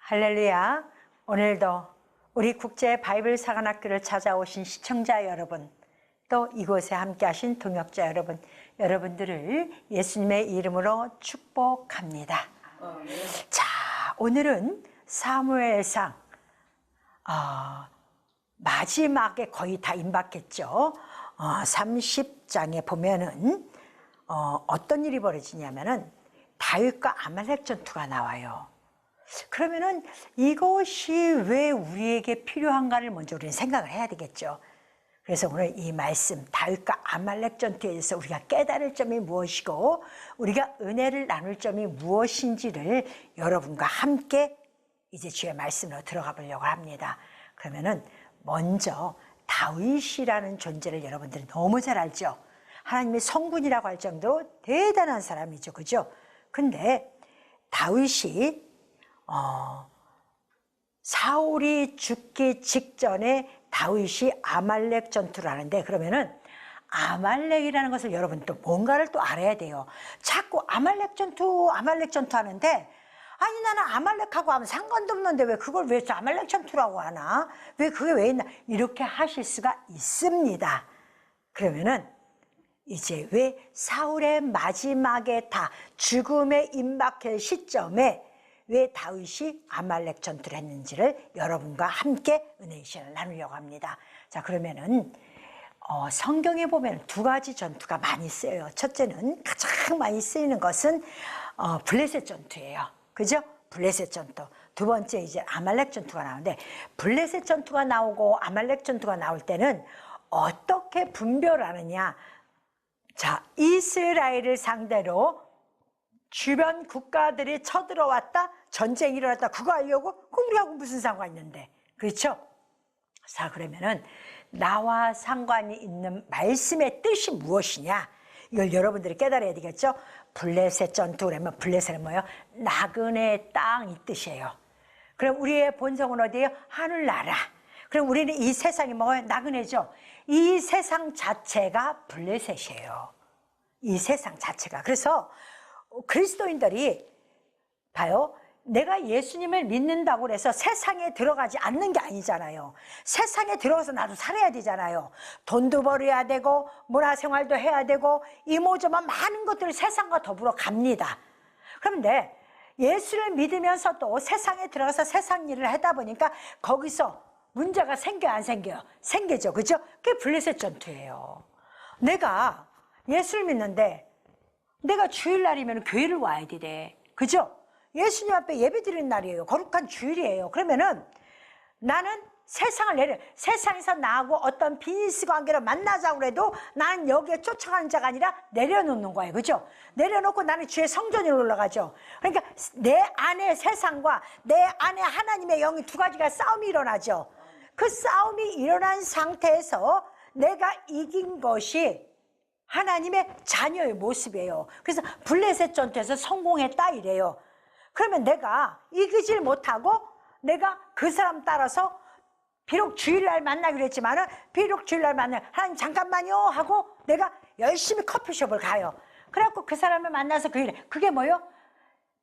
할렐루야. 오늘도 우리 국제 바이블 사관학교를 찾아오신 시청자 여러분, 또 이곳에 함께 하신 동역자 여러분, 여러분들을 예수님의 이름으로 축복합니다. 자, 오늘은 사무엘상 마지막에 거의 다 임박했죠. 30장에 보면은 어떤 일이 벌어지냐면은 다윗과 아말렉 전투가 나와요. 그러면은 이것이 왜 우리에게 필요한가를 먼저 우리는 생각을 해야 되겠죠. 그래서 오늘 이 말씀 다윗과 아말렉 전투에 대해서 우리가 깨달을 점이 무엇이고 우리가 은혜를 나눌 점이 무엇인지를 여러분과 함께 이제 주의 말씀으로 들어가 보려고 합니다. 그러면은 먼저 다윗이라는 존재를 여러분들이 너무 잘 알죠. 하나님의 성군이라고 할 정도로 대단한 사람이죠, 그죠? 근데 다윗이 사울이 죽기 직전에 다윗이 아말렉 전투를 하는데, 그러면은 아말렉이라는 것을 여러분 또 뭔가를 또 알아야 돼요. 자꾸 아말렉 전투 하는데, 아니 나는 아말렉하고 하면 상관도 없는데 왜 그걸 왜 아말렉 전투라고 하나? 왜 그게 왜 있나? 이렇게 하실 수가 있습니다. 그러면은 이제 왜 사울의 마지막에 다 죽음에 임박할 시점에 왜 다윗이 아말렉 전투를 했는지를 여러분과 함께 은혜의 시간을 나누려고 합니다. 자, 그러면은 성경에 보면 두 가지 전투가 많이 쓰여요. 첫째는 가장 많이 쓰이는 것은 블레셋 전투예요. 그죠? 블레셋 전투. 두 번째 이제 아말렉 전투가 나오는데, 블레셋 전투가 나오고 아말렉 전투가 나올 때는 어떻게 분별하느냐? 자, 이스라엘을 상대로 주변 국가들이 쳐들어왔다, 전쟁이 일어났다, 그거 알려고? 그럼 우리하고 무슨 상관이 있는데? 그렇죠? 자, 그러면은 나와 상관이 있는 말씀의 뜻이 무엇이냐? 이걸 여러분들이 깨달아야 되겠죠? 블레셋 전투 그러면 블레셋은 뭐예요? 나그네 땅 이 뜻이에요. 그럼 우리의 본성은 어디예요? 하늘나라. 그럼 우리는 이 세상이 뭐예요? 나그네죠. 이 세상 자체가 블레셋이에요. 이 세상 자체가. 그래서 그리스도인들이 봐요. 내가 예수님을 믿는다고 해서 세상에 들어가지 않는 게 아니잖아요. 세상에 들어가서 나도 살아야 되잖아요. 돈도 벌어야 되고 문화생활도 해야 되고 이모저모 많은 것들을 세상과 더불어 갑니다. 그런데 예수를 믿으면서도 세상에 들어가서 세상 일을 하다 보니까 거기서 문제가 생겨요, 안 생겨요? 생기죠, 그죠? 그게 블레셋 전투예요. 내가 예수를 믿는데 내가 주일날이면 교회를 와야 돼, 그죠? 예수님 앞에 예배 드리는 날이에요. 거룩한 주일이에요. 그러면은 나는 세상에서 나하고 어떤 비즈니스 관계로 만나자고 해도 나는 여기에 쫓아가는 자가 아니라 내려놓는 거예요, 그죠? 내려놓고 나는 주의 성전으로 올라가죠. 그러니까 내 안에 세상과 내 안에 하나님의 영이 두 가지가 싸움이 일어나죠. 그 싸움이 일어난 상태에서 내가 이긴 것이 하나님의 자녀의 모습이에요. 그래서 블레셋 전투에서 성공했다 이래요. 그러면 내가 이기질 못하고 내가 그 사람 따라서 비록 주일날 만나기로 했지만은 비록 주일날 하나님 잠깐만요 하고 내가 열심히 커피숍을 가요. 그래갖고 그 사람을 만나서 그게 뭐예요?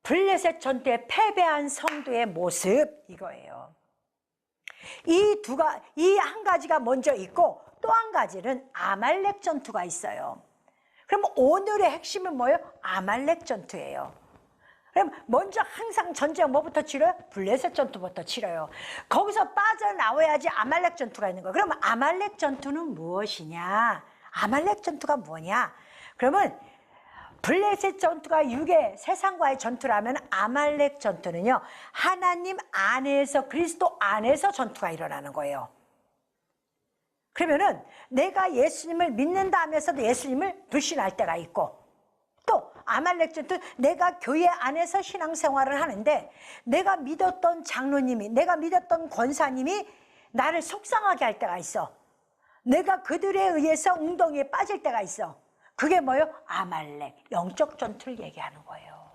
블레셋 전투에 패배한 성도의 모습, 이거예요. 이 한 가지가 먼저 있고 또 한 가지는 아말렉 전투가 있어요. 그럼 오늘의 핵심은 뭐예요? 아말렉 전투예요. 그럼 먼저 항상 전쟁 뭐부터 치러요? 블레셋 전투부터 치러요. 거기서 빠져나와야지 아말렉 전투가 있는 거예요. 그럼 아말렉 전투는 무엇이냐? 아말렉 전투가 뭐냐? 그러면 블레셋 전투가 육의 세상과의 전투라면 아말렉 전투는요, 하나님 안에서, 그리스도 안에서 전투가 일어나는 거예요. 그러면은 내가 예수님을 믿는다 하면서도 예수님을 불신할 때가 있고, 또 아말렉 전투, 내가 교회 안에서 신앙생활을 하는데 내가 믿었던 장로님이, 내가 믿었던 권사님이 나를 속상하게 할 때가 있어. 내가 그들에 의해서 웅덩이에 빠질 때가 있어. 그게 뭐예요? 아말렉, 영적 전투를 얘기하는 거예요.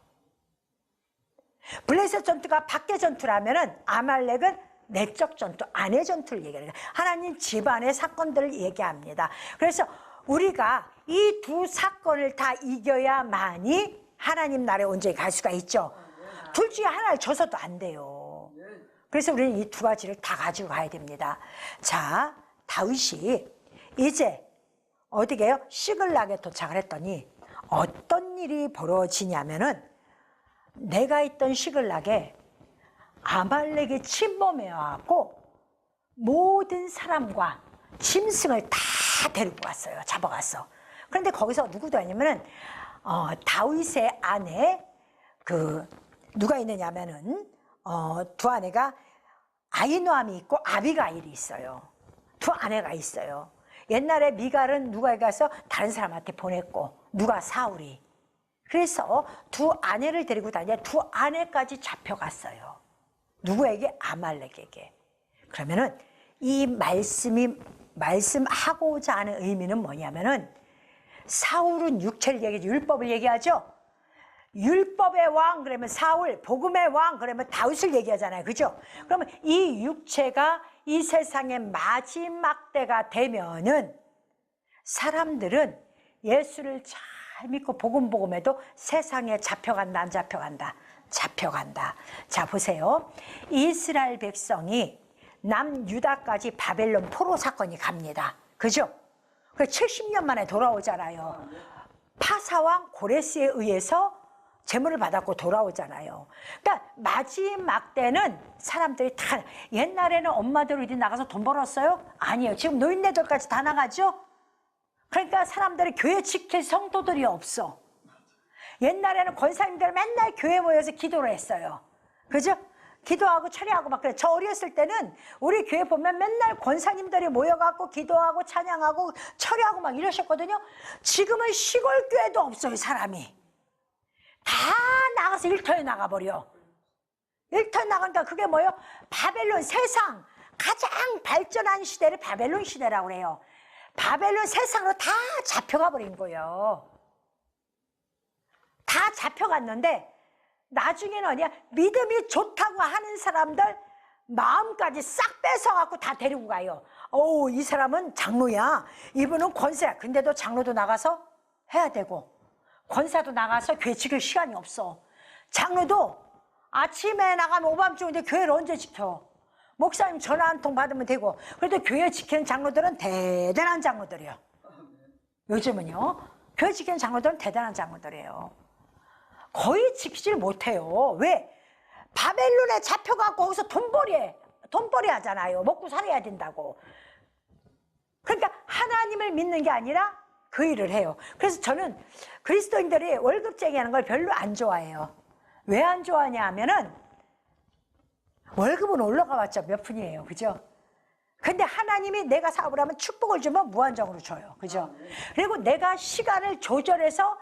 블레셋 전투가 밖의 전투라면은 아말렉은 내적 전투, 안의 전투를 얘기하는 거예요. 하나님 집안의 사건들을 얘기합니다. 그래서 우리가 이 두 사건을 다 이겨야만이 하나님 나라에 온전히 갈 수가 있죠. 둘 중에 하나를 줘서도 안 돼요. 그래서 우리는 이 두 가지를 다 가지고 가야 됩니다. 자, 다윗이 이제 어디게요? 시글락에 도착을 했더니 어떤 일이 벌어지냐면은 내가 있던 시글락에 아말렉이 침범해 왔고 모든 사람과 짐승을 다 데리고 갔어요. 잡아갔어. 그런데 거기서 누구도 아니면은 다윗의 아내 누가 있느냐면은 두 아내가 아히노암이 있고 아비가일이 있어요. 두 아내가 있어요. 옛날에 미갈은 누가 가서 다른 사람한테 보냈고 누가 사울이. 그래서 두 아내를 데리고 다니는데 두 아내까지 잡혀갔어요. 누구에게? 아말렉에게. 그러면은 이 말씀하고자 하는 의미는 뭐냐면은 사울은 육체를 얘기하죠. 율법을 얘기하죠. 율법의 왕 그러면 사울, 복음의 왕 그러면 다윗을 얘기하잖아요. 그죠? 그러면 이 육체가 이 세상의 마지막 때가 되면은 사람들은 예수를 잘 믿고 복음해도 세상에 잡혀간다 안 잡혀간다? 잡혀간다. 자, 보세요. 이스라엘 백성이 남유다까지 바벨론 포로 사건이 갑니다. 그죠? 70년 만에 돌아오잖아요. 파사왕 고레스에 의해서 재물을 받았고 돌아오잖아요. 그러니까 마지막 때는 사람들이 다, 옛날에는 엄마들 어디 나가서 돈 벌었어요? 아니에요. 지금 노인네들까지 다 나가죠? 그러니까 사람들이 교회 지킬 성도들이 없어. 옛날에는 권사님들 맨날 교회 모여서 기도를 했어요. 그죠? 기도하고 철야하고 막 그래. 저 어렸을 때는 우리 교회 보면 맨날 권사님들이 모여갖고 기도하고 찬양하고 철야하고 막 이러셨거든요. 지금은 시골 교회도 없어요, 사람이. 다 나가서 일터에 나가버려. 일터에 나가니까 그게 뭐예요? 바벨론 세상 가장 발전한 시대를 바벨론 시대라고 그래요. 바벨론 세상으로 다 잡혀가 버린 거예요. 다 잡혀갔는데 나중에는 어디야? 믿음이 좋다고 하는 사람들 마음까지 싹 뺏어갖고 다 데리고 가요. 이 사람은 장로야. 이분은 권사야. 근데도 장로도 나가서 해야 되고 권사도 나가서 교회 지킬 시간이 없어. 장로도 아침에 나가면 오밤중인데 교회를 언제 지켜? 목사님 전화 한 통 받으면 되고. 그래도 교회 지키는 장로들은 대단한 장로들이에요. 요즘은요. 교회 지키는 장로들은 대단한 장로들이에요. 거의 지키질 못해요. 왜? 바벨론에 잡혀갖고 거기서 돈벌이 하잖아요. 먹고 살아야 된다고. 그러니까 하나님을 믿는 게 아니라 그 일을 해요. 그래서 저는 그리스도인들이 월급쟁이 하는 걸 별로 안 좋아해요. 왜 안 좋아하냐 하면은 월급은 올라가 봤자 몇 푼이에요. 그죠? 근데 하나님이 내가 사업을 하면 축복을 주면 무한정으로 줘요. 그죠? 그리고 내가 시간을 조절해서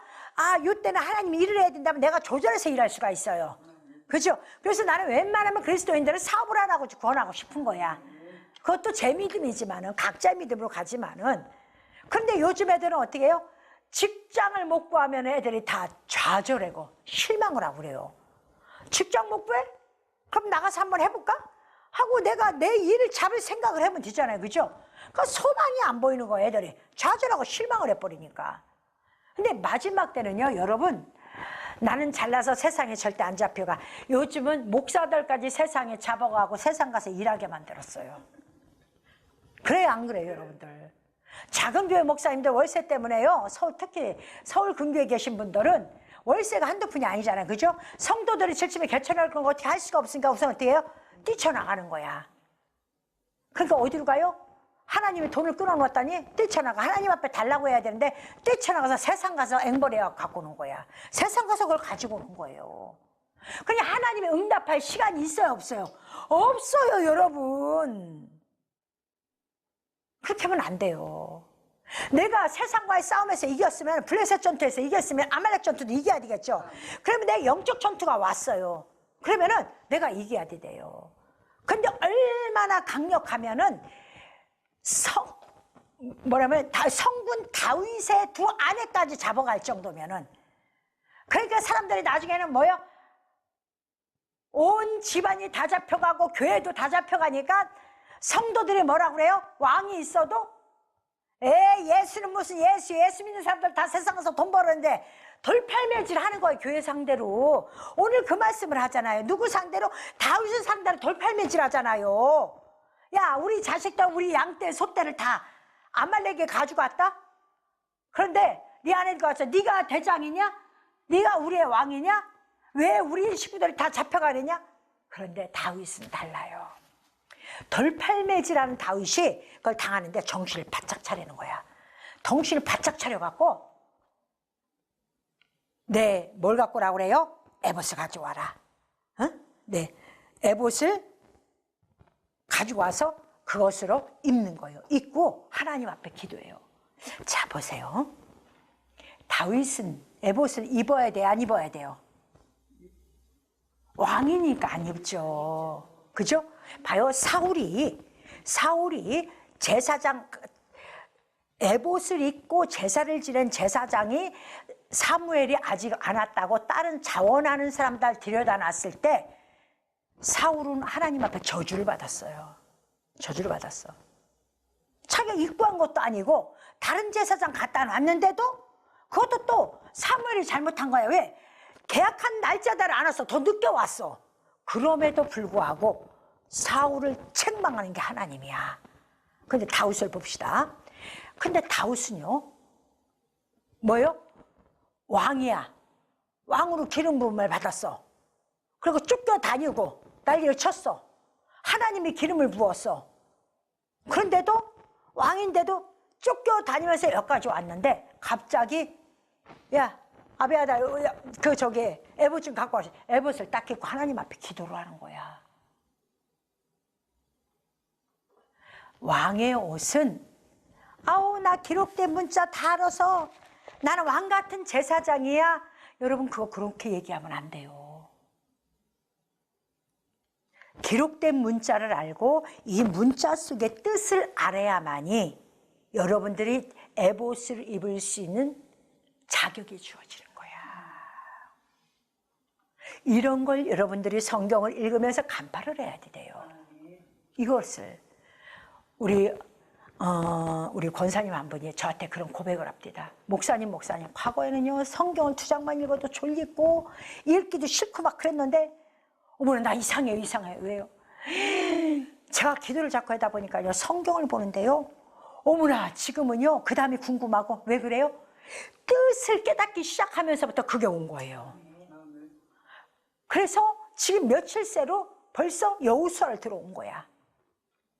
이때는 하나님이 일을 해야 된다면 내가 조절해서 일할 수가 있어요. 그죠? 그래서 나는 웬만하면 그리스도인들은 사업을 안 하고 구원하고 싶은 거야. 그것도 제 믿음이지만은 각자의 믿음으로 가지만은. 그런데 요즘 애들은 어떻게 해요? 직장을 못 구하면 애들이 다 좌절하고 실망을 하고 그래요. 직장 못 구해? 그럼 나가서 한번 해볼까? 하고 내가 내 일을 잡을 생각을 하면 되잖아요. 그죠? 그 소망이 안 보이는 거예요. 애들이 좌절하고 실망을 해버리니까. 근데 마지막 때는요, 여러분, 나는 잘나서 세상에 절대 안 잡혀가. 요즘은 목사들까지 세상에 잡아가고 세상 가서 일하게 만들었어요. 그래요, 안 그래요, 여러분들? 작은 교회 목사님들 월세 때문에요. 특히 서울 근교에 계신 분들은 월세가 한두 푼이 아니잖아요. 그죠? 성도들이 절집에 개천할 건 어떻게 할 수가 없으니까 우선 어떻게 해요? 뛰쳐나가는 거야. 그러니까 어디로 가요? 하나님이 돈을 끊어놓았더니 뛰쳐나가. 하나님 앞에 달라고 해야 되는데 뛰쳐나가서 세상 가서 앵벌해서 갖고 오는 거야. 세상 가서 그걸 가지고 오는 거예요. 그냥 하나님이 응답할 시간이 있어요, 없어요? 없어요, 여러분. 그렇게 하면 안 돼요. 내가 세상과의 싸움에서 이겼으면, 블레셋 전투에서 이겼으면 아말렉 전투도 이겨야 되겠죠. 그러면 내 영적 전투가 왔어요. 그러면은 내가 이겨야 돼요. 근데 얼마나 강력하면은 성군 다윗의 두 아내까지 잡아갈 정도면은. 그러니까 사람들이 나중에는 뭐요? 온 집안이 다 잡혀가고 교회도 다 잡혀가니까 성도들이 뭐라고 그래요? 왕이 있어도 예수는 무슨 예수 믿는 사람들 다 세상에서 돈 벌었는데 돌팔매질 하는 거예요, 교회 상대로. 오늘 그 말씀을 하잖아요. 누구 상대로? 다윗을 상대로 돌팔매질 하잖아요. 야, 우리 자식들, 우리 양떼, 소떼를 다 아말렉에 가져갔다? 그런데 네 아내가 와서 네가 대장이냐? 네가 우리의 왕이냐? 왜 우리 식구들이 다 잡혀가느냐? 그런데 다윗은 달라요. 돌팔매질하는 다윗이 그걸 당하는데 정신을 바짝 차리는 거야. 정신을 바짝 차려갖고 네, 뭘 갖고 오라고 그래요? 에봇을 가져와라. 어? 네, 에봇을 가지고 와서 그것으로 입는 거예요. 입고 하나님 앞에 기도해요. 자, 보세요. 다윗은 에봇을 입어야 돼요? 안 입어야 돼요? 왕이니까 안 입죠. 그죠? 봐요. 사울이 제사장, 에봇을 입고 제사를 지낸 제사장이 사무엘이 아직 안 왔다고 다른 자원하는 사람들 들여다 놨을 때 사울은 하나님 앞에 저주를 받았어요. 저주를 받았어. 자기가 입고 한 것도 아니고 다른 제사장 갖다 놨는데도 그것도 또 사무엘이 잘못한 거야. 왜? 계약한 날짜대로 안 왔어. 더 늦게 왔어. 그럼에도 불구하고 사울을 책망하는 게 하나님이야. 근데 다윗을 봅시다. 근데 다윗은요, 뭐요? 왕이야. 왕으로 기름 부음을 받았어. 그리고 쫓겨다니고 난리를 쳤어. 하나님이 기름을 부었어. 그런데도 왕인데도 쫓겨다니면서 여기까지 왔는데 갑자기 야, 아비아다, 에봇 좀 갖고 와서 에봇을 딱 입고 하나님 앞에 기도를 하는 거야. 왕의 옷은 아우, 나 기록된 문자 다 알아서 나는 왕 같은 제사장이야. 여러분, 그거 그렇게 얘기하면 안 돼요. 기록된 문자를 알고 이 문자 속의 뜻을 알아야만이 여러분들이 에봇을 입을 수 있는 자격이 주어지는 거야. 이런 걸 여러분들이 성경을 읽으면서 간파를 해야 돼요. 이것을 우리 권사님 한 분이 저한테 그런 고백을 합니다. 목사님, 과거에는요, 성경을 2장만 읽어도 졸리고 읽기도 싫고 막 그랬는데, 어머나, 나 이상해요. 왜요? 제가 기도를 자꾸 하다 보니까요, 성경을 보는데요, 어머나, 지금은요, 그 다음이 궁금하고, 왜 그래요? 뜻을 깨닫기 시작하면서부터 그게 온 거예요. 그래서 지금 며칠 새로 벌써 여호수아를 들어온 거야.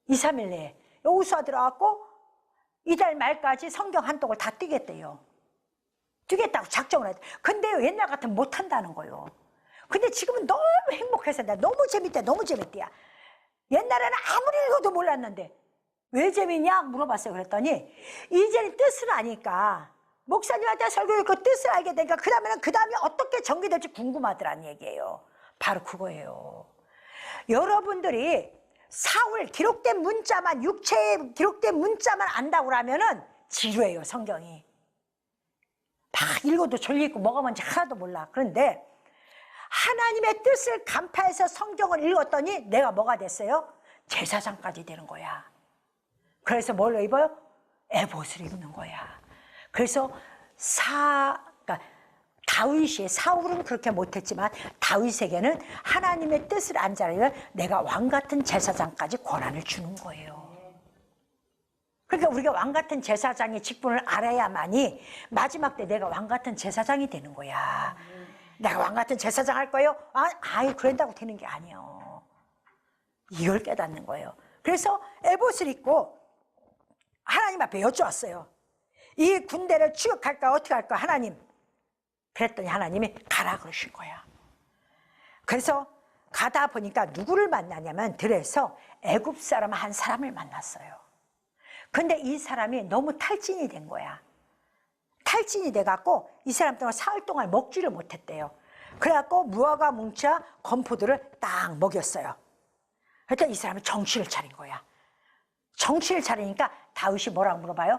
2, 3일 내에. 여호수아 들어왔고 이달 말까지 성경 한 독을 다 뜨겠대요. 뜨겠다고 작정을 했대. 근데 옛날 같으면 못한다는 거예요. 근데 지금은 너무 행복해서 너무 재밌대. 옛날에는 아무리 읽어도 몰랐는데 왜 재밌냐 물어봤어요. 그랬더니 이제는 뜻을 아니까 목사님한테 설교를 그 뜻을 알게 되니까 그 다음에 어떻게 전개될지 궁금하더란 얘기예요. 바로 그거예요. 여러분들이 사울 기록된 문자만, 육체에 기록된 문자만 안다고 하면은 지루해요. 성경이 막 읽어도 졸리고 뭐가 뭔지 하나도 몰라. 그런데 하나님의 뜻을 간파해서 성경을 읽었더니 내가 뭐가 됐어요? 제사장까지 되는 거야. 그래서 뭘 입어요? 에봇을 입는 거야. 그래서 그러니까 사울은 그렇게 못했지만 다윗에게는 하나님의 뜻을 안 자르면 내가 왕같은 제사장까지 권한을 주는 거예요. 그러니까 우리가 왕같은 제사장의 직분을 알아야만이 마지막 때 내가 왕같은 제사장이 되는 거야. 내가 왕같은 제사장 할 거예요? 그런다고 되는 게 아니에요. 이걸 깨닫는 거예요. 그래서 에봇을 입고 하나님 앞에 여쭈었어요. 이 군대를 추격할까 어떻게 할까 하나님. 그랬더니 하나님이 가라 그러신 거야. 그래서 가다 보니까 누구를 만나냐면 들에서 애굽 사람 한 사람을 만났어요. 근데 이 사람이 너무 탈진이 된 거야. 탈진이 돼갖고 이 사람 동안 사흘 동안 먹지를 못했대요. 그래갖고 무화과 뭉쳐 건포도를 딱 먹였어요. 그러니까 이 사람이 정신을 차린 거야. 정신을 차리니까 다윗이 뭐라고 물어봐요?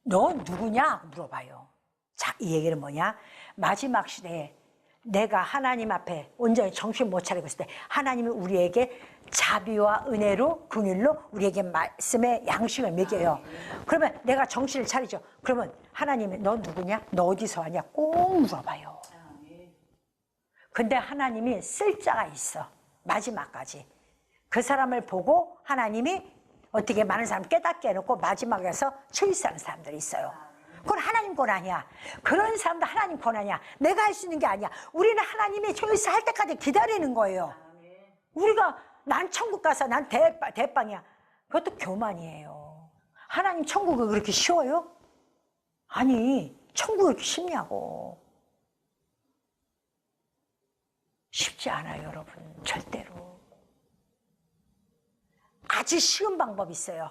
너 누구냐? 물어봐요. 자, 이 얘기는 뭐냐? 마지막 시대에 내가 하나님 앞에 온전히 정신 못 차리고 있을 때 하나님이 우리에게 자비와 은혜로 긍휼로 우리에게 말씀의 양식을 먹여요. 그러면 내가 정신을 차리죠. 그러면 하나님이 너 누구냐? 너 어디서 왔냐? 꼭 물어봐요. 근데 하나님이 쓸 자가 있어. 마지막까지. 그 사람을 보고 하나님이 어떻게 많은 사람 깨닫게 해놓고 마지막에서 초이스하는 사람들이 있어요. 그건 하나님 권한이야. 그런 사람도 하나님 권한이야. 내가 할 수 있는 게 아니야. 우리는 하나님이 초이스 할 때까지 기다리는 거예요. 우리가 난 천국 가서 난 대빵이야. 그것도 교만이에요. 하나님 천국이 그렇게 쉬워요? 아니, 천국이 그렇게 쉽냐고. 쉽지 않아요, 여러분. 절대로. 아주 쉬운 방법이 있어요.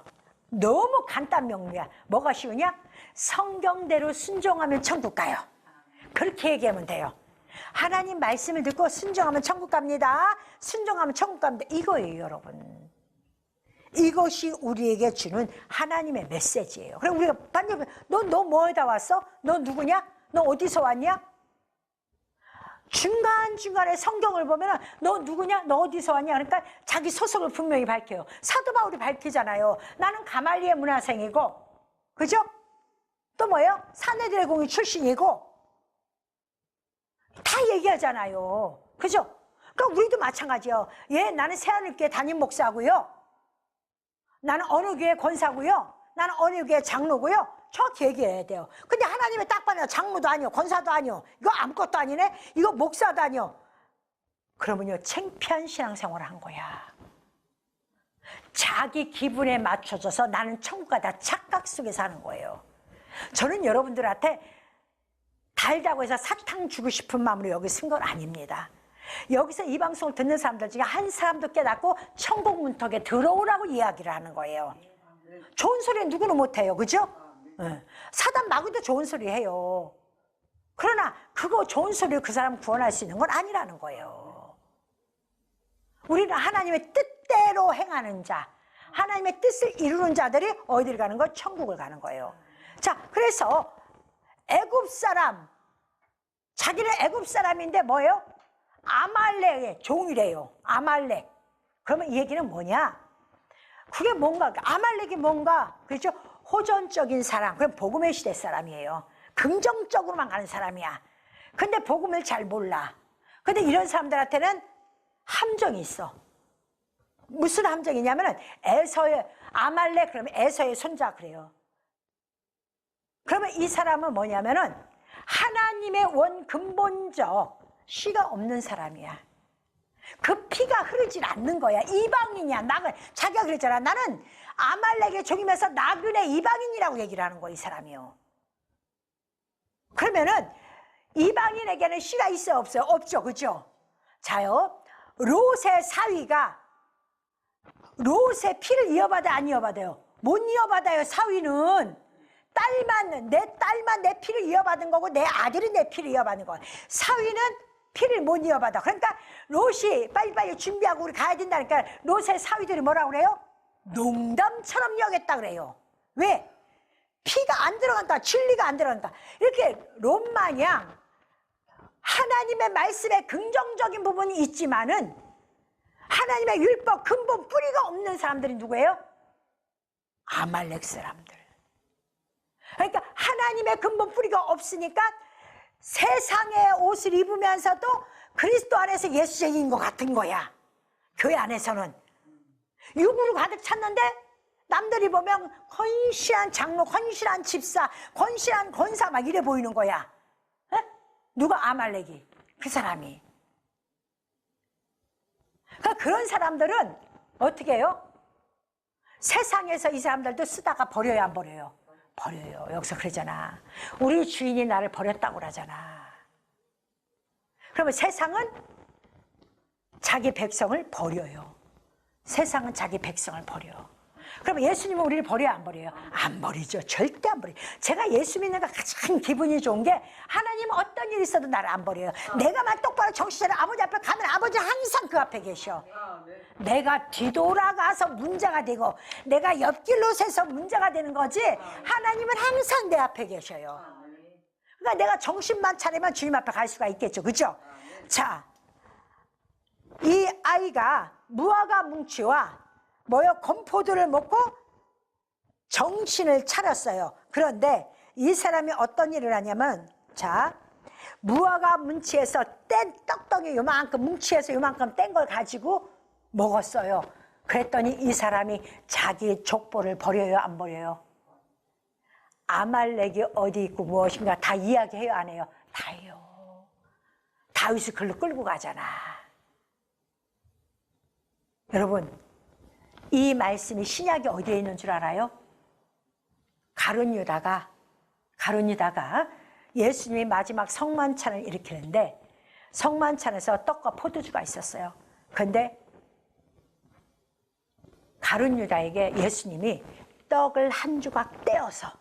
너무 간단 명료야. 뭐가 쉬우냐? 성경대로 순종하면 천국 가요. 그렇게 얘기하면 돼요. 하나님 말씀을 듣고 순종하면 천국 갑니다. 순종하면 천국 갑니다. 이거예요, 여러분. 이것이 우리에게 주는 하나님의 메시지예요. 그럼 우리가 반대로 너 뭐에다 왔어? 너 누구냐? 너 어디서 왔냐? 중간중간에 성경을 보면 너 누구냐? 너 어디서 왔냐? 그러니까 자기 소속을 분명히 밝혀요. 사도 바울이 밝히잖아요. 나는 가말리엘 문화생이고, 그죠? 또 뭐예요? 사내들의 공의 출신이고, 다 얘기하잖아요. 그죠? 그러니까 우리도 마찬가지예요. 예, 나는 새하늘교회 담임 목사고요. 나는 어느 교회 권사고요. 나는 어느 교회 장로고요. 정확히 얘기해야 돼요. 근데 하나님의 딱 봐요. 장로도 아니요, 권사도 아니요, 이거 아무것도 아니네, 이거 목사도 아니요. 그러면요, 창피한 신앙생활을 한 거야. 자기 기분에 맞춰져서 나는 천국 가다 착각 속에 사는 거예요. 저는 여러분들한테 달다고 해서 사탕 주고 싶은 마음으로 여기 쓴 건 아닙니다. 여기서 이 방송을 듣는 사람들 중에 한 사람도 깨닫고 천국 문턱에 들어오라고 이야기를 하는 거예요. 좋은 소리는 누구는 못해요, 그죠? 사단 마귀도 좋은 소리 해요. 그러나 그거 좋은 소리로 그 사람 구원할 수 있는 건 아니라는 거예요. 우리는 하나님의 뜻대로 행하는 자, 하나님의 뜻을 이루는 자들이 어디를 가는 거예요? 천국을 가는 거예요. 자, 그래서 애굽 사람, 자기는 애굽 사람인데 뭐예요? 아말렉의 종이래요. 아말렉. 그러면 이 얘기는 뭐냐? 그게 뭔가, 아말렉이 뭔가, 그렇죠? 호전적인 사람, 그럼 복음의 시대 사람이에요. 긍정적으로만 가는 사람이야. 근데 복음을 잘 몰라. 근데 이런 사람들한테는 함정이 있어. 무슨 함정이냐면은 에서의, 아말렉 그러면 에서의 손자 그래요. 그러면 이 사람은 뭐냐면은 하나님의 원 근본적 씨가 없는 사람이야. 그 피가 흐르질 않는 거야. 이방인이야. 자기가 그랬잖아. 나는 아말렉의 종이면서 나그네 이방인이라고 얘기를 하는 거야, 이 사람이요. 그러면은 이방인에게는 씨가 있어요, 없어요? 없죠, 그죠? 자요, 롯의 사위가 롯의 피를 이어받아요, 안 이어받아요? 못 이어받아요. 사위는 내 딸만 내 피를 이어받은 거고 내 아들이 내 피를 이어받는 거야. 사위는 피를 못 이어받아. 그러니까 롯이 빨리빨리 준비하고 우리 가야 된다니까 롯의 사위들이 뭐라고 그래요? 농담처럼 여겼다 그래요. 왜? 피가 안 들어간다, 진리가 안 들어간다. 이렇게 롯 마냥 하나님의 말씀에 긍정적인 부분이 있지만은 하나님의 율법 근본 뿌리가 없는 사람들이 누구예요? 아말렉 사람들. 그러니까 하나님의 근본 뿌리가 없으니까 세상의 옷을 입으면서도 그리스도 안에서 예수적인 것 같은 거야. 교회 안에서는 육으로 가득 찼는데 남들이 보면 건실한 장로, 건실한 집사, 건실한 권사 막 이래 보이는 거야. 에? 누가? 아말렉이. 그 사람이. 그러니까 그런 사람들은 어떻게 해요? 세상에서 이 사람들도 쓰다가 버려요, 안 버려요? 버려요. 여기서 그러잖아. 우리 주인이 나를 버렸다고 그러잖아. 그러면 세상은 자기 백성을 버려요. 세상은 자기 백성을 버려. 그러면 예수님은 우리를 버려요, 안 버려요? 안 버리죠. 절대 안 버려요. 제가 예수 믿는 거 가장 기분이 좋은 게 하나님은 어떤 일이 있어도 나를 안 버려요. 내가만 똑바로 정신 차려 아버지 앞에 가면 아버지는 항상 그 앞에 계셔. 내가 뒤돌아가서 문제가 되고 내가 옆길로 새서 문제가 되는 거지 하나님은 항상 내 앞에 계셔요. 그러니까 내가 정신만 차리면 주님 앞에 갈 수가 있겠죠. 그죠? 자, 이 아이가 무화과 뭉치와 건포도를 먹고 정신을 차렸어요. 그런데 이 사람이 어떤 일을 하냐면, 자, 무화과 뭉치에서 뗀 떡덩이 요만큼, 뭉치에서 요만큼 뗀 걸 가지고 먹었어요. 그랬더니 이 사람이 자기 족보를 버려요, 안 버려요? 아말렉이 어디 있고 무엇인가 다 이야기해요, 안 해요? 다 해요. 다윗을 글로 끌고 가잖아. 여러분, 이 말씀이 신약에 어디에 있는 줄 알아요? 가룟 유다가 예수님이 마지막 성만찬을 일으키는데, 성만찬에서 떡과 포도주가 있었어요. 그런데 가룟 유다에게 예수님이 떡을 한 조각 떼어서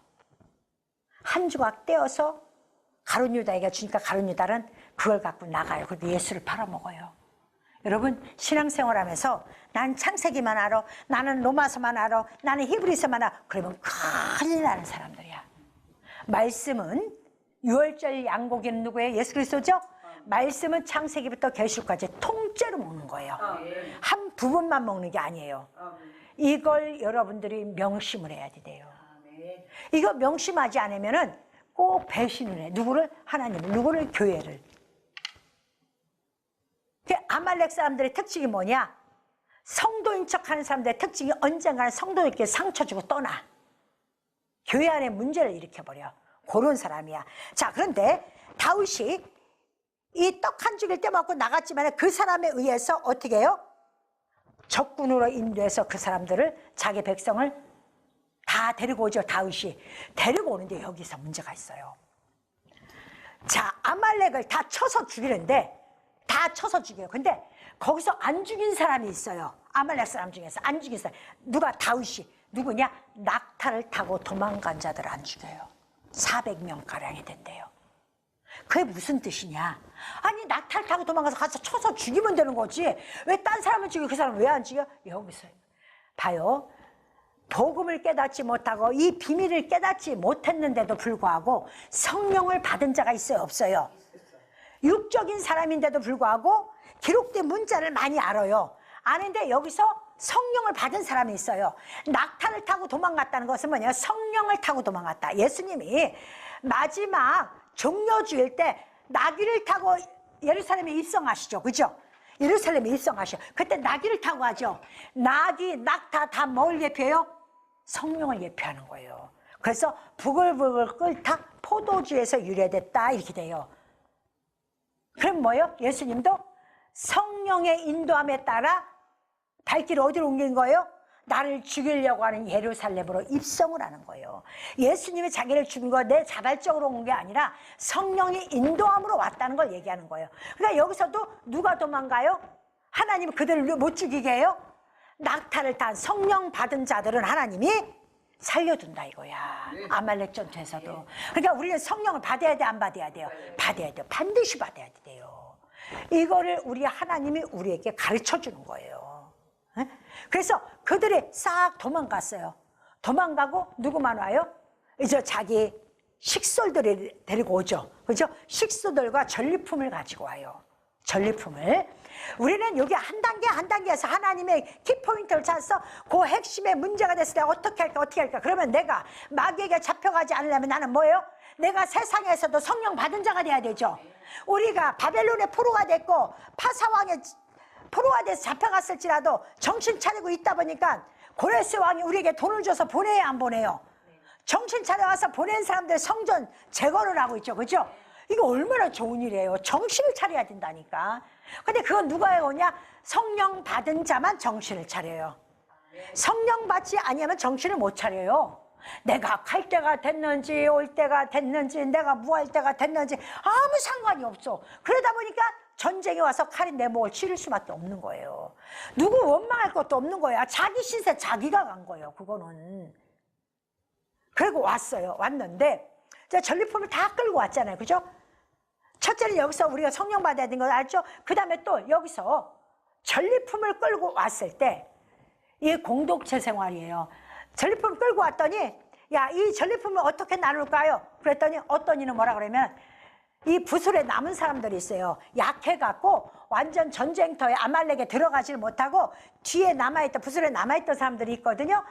가룟 유다에게 주니까 가룟 유다는 그걸 갖고 나가요. 그리고 예수를 팔아먹어요. 여러분, 신앙생활하면서 난 창세기만 알아, 나는 로마서만 알아, 나는 히브리서만 알아, 그러면 큰일 나는 사람들이야. 말씀은 유월절 양고기는 누구예요? 예수 그리스도죠? 말씀은 창세기부터 계시록까지 통째로 먹는 거예요. 한 부분만 먹는 게 아니에요. 이걸 여러분들이 명심을 해야 돼요. 이거 명심하지 않으면은 꼭 배신을 해. 누구를? 하나님을. 누구를? 교회를. 아말렉 사람들의 특징이 뭐냐? 성도인 척하는 사람들의 특징이 언젠가는 성도에게 상처 주고 떠나. 교회 안에 문제를 일으켜버려. 그런 사람이야. 자, 그런데 다윗이 이 떡 한 줄기를 떼먹고 나갔지만 그 사람에 의해서 어떻게 해요? 적군으로 인도해서 그 사람들을, 자기 백성을 다 데리고 오죠. 다윗이 데리고 오는데 여기서 문제가 있어요. 자, 아말렉을 다 쳐서 죽이는데, 다 쳐서 죽여요. 근데 거기서 안 죽인 사람이 있어요. 아말렉 사람 중에서 안 죽인 사람. 누가? 다윗이. 누구냐? 낙타를 타고 도망간 자들 안 죽여요. 400명가량이 된대요. 그게 무슨 뜻이냐? 아니, 낙타를 타고 도망가서 가서 쳐서 죽이면 되는 거지. 왜 딴 사람을 죽여? 그 사람 왜 안 죽여? 여기서 봐요. 복음을 깨닫지 못하고 이 비밀을 깨닫지 못했는데도 불구하고 성령을 받은 자가 있어요, 없어요? 육적인 사람인데도 불구하고 기록된 문자를 많이 알아요. 아는데 여기서 성령을 받은 사람이 있어요. 낙타를 타고 도망갔다는 것은 뭐냐? 성령을 타고 도망갔다. 예수님이 마지막 종려주일 때 나귀를 타고 예루살렘에 입성하시죠. 그죠? 예루살렘에 입성하셔. 그때 나귀를 타고 하죠. 나귀, 낙타 다 뭘 예표해요? 성령을 예표하는 거예요. 그래서 부글부글 끓다 포도주에서 유래됐다 이렇게 돼요. 그럼 뭐예요? 예수님도 성령의 인도함에 따라 발길을 어디로 옮긴 거예요? 나를 죽이려고 하는 예루살렘으로 입성을 하는 거예요. 예수님이 자기를 죽인 거 내 자발적으로 온 게 아니라 성령의 인도함으로 왔다는 걸 얘기하는 거예요. 그러니까 여기서도 누가 도망가요? 하나님이 그들을 못 죽이게 해요? 낙타를 탄 성령 받은 자들은 하나님이 살려둔다 이거야. 아말렉 전투에서도. 그러니까 우리는 성령을 받아야 돼, 안 받아야 돼요? 받아야 돼요. 반드시 받아야 돼요. 이거를 우리 하나님이 우리에게 가르쳐 주는 거예요. 그래서 그들이 싹 도망갔어요. 도망가고 누구만 와요? 이제 자기 식솔들을 데리고 오죠. 그죠? 식소들과 전리품을 가지고 와요. 전리품을. 우리는 여기 한 단계에서 하나님의 키포인트를 찾아서 그 핵심의 문제가 됐을 때 어떻게 할까? 그러면 내가 마귀에게 잡혀가지 않으려면 나는 뭐예요? 내가 세상에서도 성령 받은 자가 돼야 되죠. 우리가 바벨론의 포로가 됐고 파사왕의 포로가 돼서 잡혀갔을지라도 정신 차리고 있다 보니까 고레스 왕이 우리에게 돈을 줘서 보내야 안 보내요? 정신 차려와서 보낸 사람들 성전 제거를 하고 있죠. 그죠? 이거 얼마나 좋은 일이에요. 정신을 차려야 된다니까. 근데 그건 누가 해오냐? 성령 받은 자만 정신을 차려요. 성령 받지 아니하면 정신을 못 차려요. 내가 갈 때가 됐는지 올 때가 됐는지 내가 무할 때가 됐는지 아무 상관이 없어. 그러다 보니까 전쟁에 와서 칼이 내 목을 치를 수밖에 없는 거예요. 누구 원망할 것도 없는 거야. 자기 신세 자기가 간 거예요. 그거는. 그리고 왔어요. 왔는데 전리품을 다 끌고 왔잖아요. 그죠? 첫째는 여기서 우리가 성령 받아야 되는 걸 알죠? 그 다음에 또 여기서 전리품을 끌고 왔을 때 이게 공동체 생활이에요. 전리품을 끌고 왔더니 야, 이 전리품을 어떻게 나눌까요? 그랬더니 어떤 이는 뭐라 그러면 이 부술에 남은 사람들이 있어요. 약해갖고 완전 전쟁터에 아말렉에 들어가질 못하고 뒤에 남아있던, 부술에 남아있던 사람들이 있거든요.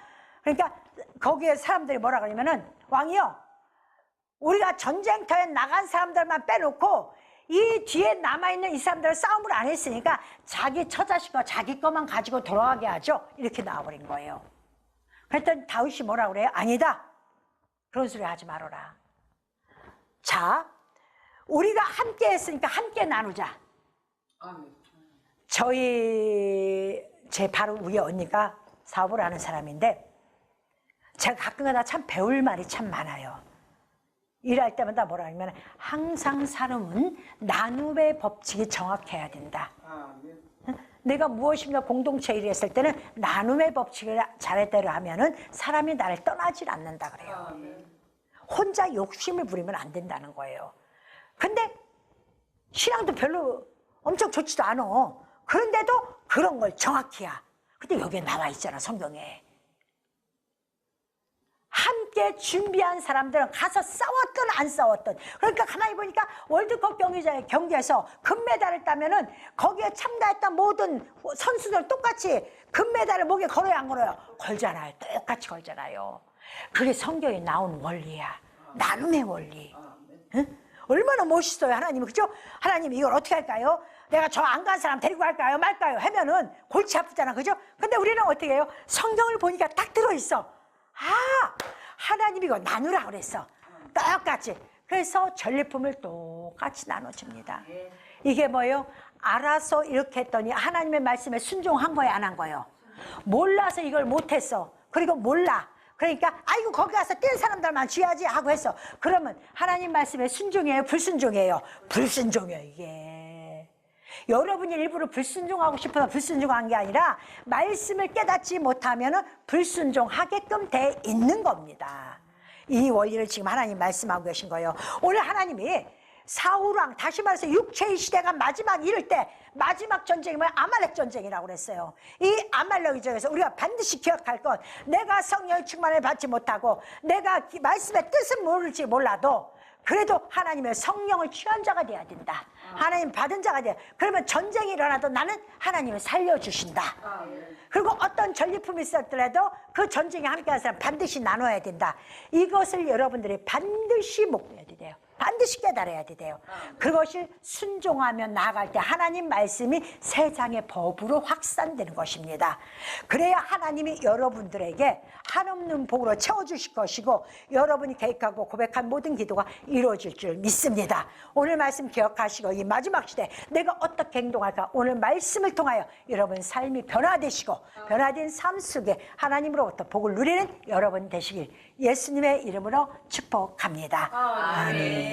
그러니까 거기에 사람들이 뭐라 그러냐면은, 왕이요, 우리가 전쟁터에 나간 사람들만 빼놓고 이 뒤에 남아있는 이 사람들은 싸움을 안 했으니까 자기 처자식과 자기 것만 가지고 돌아가게 하죠. 이렇게 나와버린 거예요. 그랬더니 다윗이 뭐라 그래요? 아니다, 그런 소리 하지 말아라. 자, 우리가 함께 했으니까 함께 나누자. 제 바로 위에 언니가 사업을 하는 사람인데, 제가 가끔가다 참 배울 말이 참 많아요. 일할 때마다 뭐라 하냐면, 항상 사람은 나눔의 법칙이 정확해야 된다. 내가 무엇인가 공동체 일을 했을 때는 나눔의 법칙을 잘했대로 하면은 사람이 나를 떠나질 않는다 그래요. 혼자 욕심을 부리면 안 된다는 거예요. 근데 신앙도 별로 엄청 좋지도 않아. 그런데도 그런 걸 정확히 해. 근데 여기에 나와 있잖아, 성경에. 함께 준비한 사람들은 가서 싸웠든 안 싸웠든, 그러니까 가만히 보니까 월드컵 경기에서 금메달을 따면은 거기에 참가했던 모든 선수들 똑같이 금메달을 목에 걸어야 안 걸어요? 걸잖아요. 똑같이 걸잖아요. 그게 성경에 나온 원리야. 나눔의 원리. 응? 얼마나 멋있어요, 하나님은. 그죠? 하나님, 이걸 어떻게 할까요? 내가 저 안 간 사람 데리고 갈까요, 말까요? 하면은 골치 아프잖아, 그죠? 근데 우리는 어떻게 해요? 성경을 보니까 딱 들어있어. 아, 하나님이 이거 나누라 그랬어. 똑같이. 그래서 전리품을 똑같이 나눠줍니다. 이게 뭐예요? 알아서 이렇게 했더니 하나님의 말씀에 순종한 거예요, 안 한 거예요? 몰라서 이걸 못했어. 그리고 몰라. 그러니까 아이고 거기 가서 뛴 사람들만 쥐야지 하고 했어. 그러면 하나님 말씀에 순종이에요, 불순종이에요? 불순종이에요, 이게. 여러분이 일부러 불순종하고 싶어서 불순종한 게 아니라 말씀을 깨닫지 못하면 불순종하게끔 돼 있는 겁니다. 이 원리를 지금 하나님 말씀하고 계신 거예요. 오늘 하나님이 사울왕, 다시 말해서 육체의 시대가 마지막 이를 때 마지막 전쟁이 뭐야? 아말렉 전쟁이라고 그랬어요. 이 아말렉 전쟁에서 우리가 반드시 기억할 건, 내가 성령의 충만을 받지 못하고 내가 말씀의 뜻은 모를지 몰라도 그래도 하나님의 성령을 취한 자가 돼야 된다. 하나님 받은 자가 돼야. 그러면 전쟁이 일어나도 나는 하나님을 살려주신다. 그리고 어떤 전리품이 있었더라도 그 전쟁에 함께하는 사람 반드시 나눠야 된다. 이것을 여러분들이 반드시 목표해야 돼요. 반드시 깨달아야 돼요. 그것이 순종하며 나아갈 때 하나님 말씀이 세상의 법으로 확산되는 것입니다. 그래야 하나님이 여러분들에게 한없는 복으로 채워주실 것이고 여러분이 계획하고 고백한 모든 기도가 이루어질 줄 믿습니다. 오늘 말씀 기억하시고 이 마지막 시대 내가 어떻게 행동할까, 오늘 말씀을 통하여 여러분 삶이 변화되시고 변화된 삶 속에 하나님으로부터 복을 누리는 여러분 되시길 예수님의 이름으로 축복합니다. 아멘.